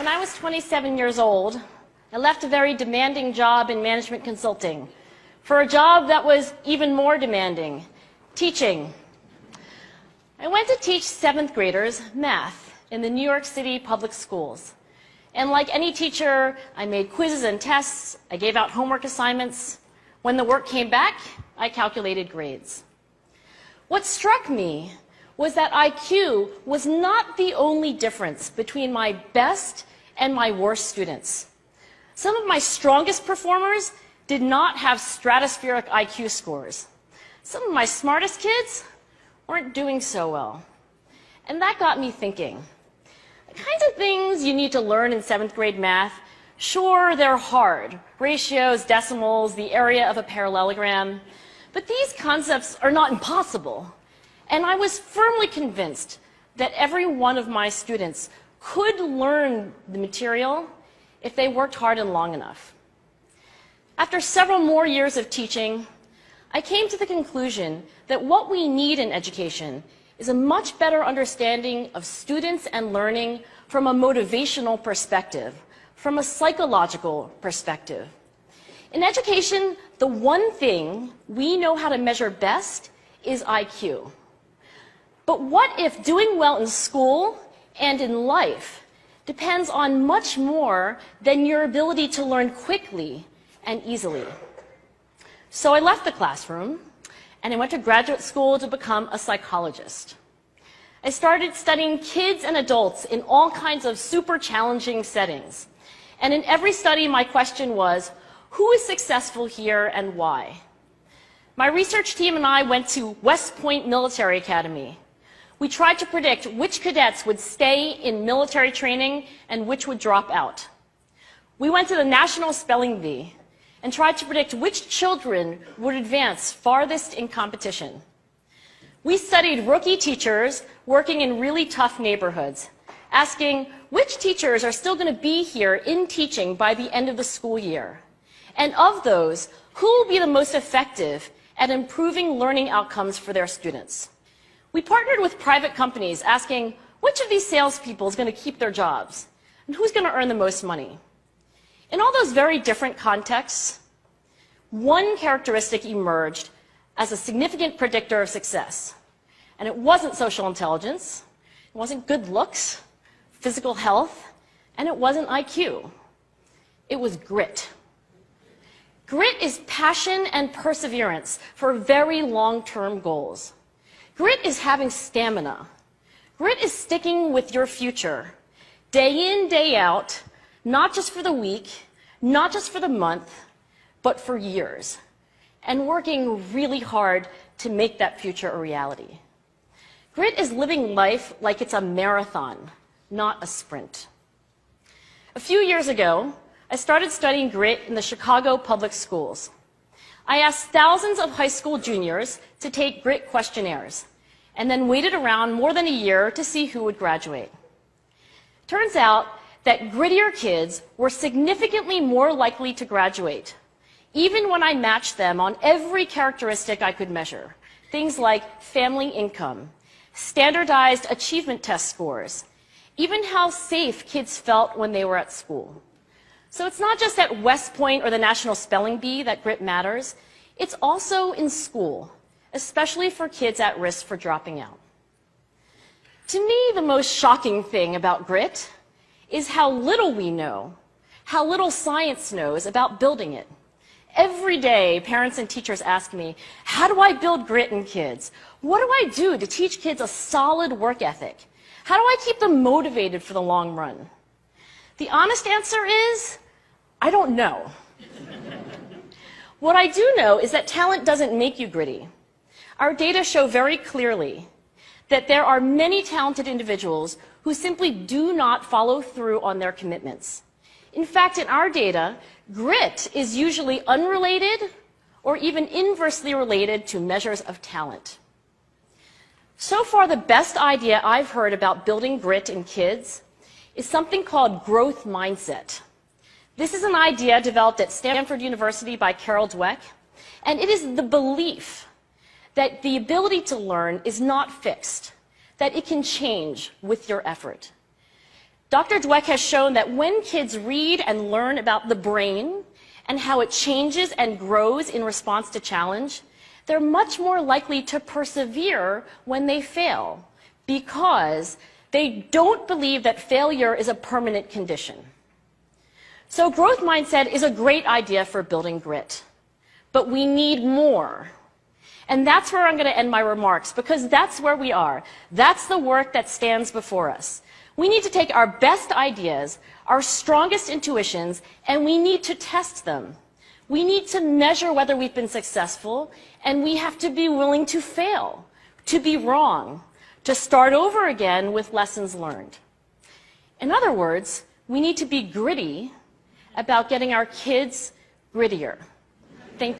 When I was 27 years old, I left a very demanding job in management consulting for a job that was even more demanding, teaching. I went to teach 7th graders math in the New York City public schools. And like any teacher, I made quizzes and tests, I gave out homework assignments. When the work came back, I calculated grades. What struck me was that IQ was not the only difference between my best and my worst students. Some of my strongest performers did not have stratospheric IQ scores. Some of my smartest kids weren't doing so well. And that got me thinking. The kinds of things you need to learn in 7th grade math, sure, they're hard. Ratios, decimals, the area of a parallelogram. But these concepts are not impossible. And I was firmly convinced that every one of my students could learn the material if they worked hard and long enough. After several more years of teaching, I came to the conclusion that what we need in education is a much better understanding of students and learning from a motivational perspective, from a psychological perspective. In education, the one thing we know how to measure best is IQ. But what if doing well in school and in life depends on much more than your ability to learn quickly and easily? So I left the classroom and I went to graduate school to become a psychologist. I started studying kids and adults in all kinds of super challenging settings. And in every study, my question was, who is successful here and why? My research team and I went to West Point Military Academy. We tried to predict which cadets would stay in military training and which would drop out. We went to the National Spelling Bee and tried to predict which children would advance farthest in competition. We studied rookie teachers working in really tough neighborhoods, asking which teachers are still going to be here in teaching by the end of the school year. And of those, who will be the most effective at improving learning outcomes for their students? We partnered with private companies asking which of these salespeople is going to keep their jobs and who's going to earn the most money. In all those very different contexts, one characteristic emerged as a significant predictor of success. And it wasn't social intelligence, it wasn't good looks, physical health, and it wasn't IQ. It was grit. Grit is passion and perseverance for very long-term goals. Grit is having stamina. Grit is sticking with your future, day in, day out, not just for the week, not just for the month, but for years, and working really hard to make that future a reality. Grit is living life like it's a marathon, not a sprint. A few years ago, I started studying grit in the Chicago public schools. I asked thousands of high school juniors to take grit questionnaires, and then waited around more than a year to see who would graduate. Turns out that grittier kids were significantly more likely to graduate, even when I matched them on every characteristic I could measure, things like family income, standardized achievement test scores, even how safe kids felt when they were at school. So it's not just at West Point or the National Spelling Bee that grit matters, it's also in school, especially for kids at risk for dropping out. To me, the most shocking thing about grit is how little we know, how little science knows about building it. Every day, parents and teachers ask me, how do I build grit in kids? What do I do to teach kids a solid work ethic? How do I keep them motivated for the long run? The honest answer is, I don't know. What I do know is that talent doesn't make you gritty. Our data show very clearly that there are many talented individuals who simply do not follow through on their commitments. In fact, in our data, grit is usually unrelated or even inversely related to measures of talent. So far, the best idea I've heard about building grit in kids is something called growth mindset. This is an idea developed at Stanford University by Carol Dweck, and it is the belief that the ability to learn is not fixed, that it can change with your effort. Dr. Dweck has shown that when kids read and learn about the brain and how it changes and grows in response to challenge, they're much more likely to persevere when they fail because they don't believe that failure is a permanent condition. So growth mindset is a great idea for building grit, but we need more. And that's where I'm going to end my remarks, because that's where we are. That's the work that stands before us. We need to take our best ideas, our strongest intuitions, and we need to test them. We need to measure whether we've been successful, and we have to be willing to fail, to be wrong, to start over again with lessons learned. In other words, we need to be gritty about getting our kids grittier.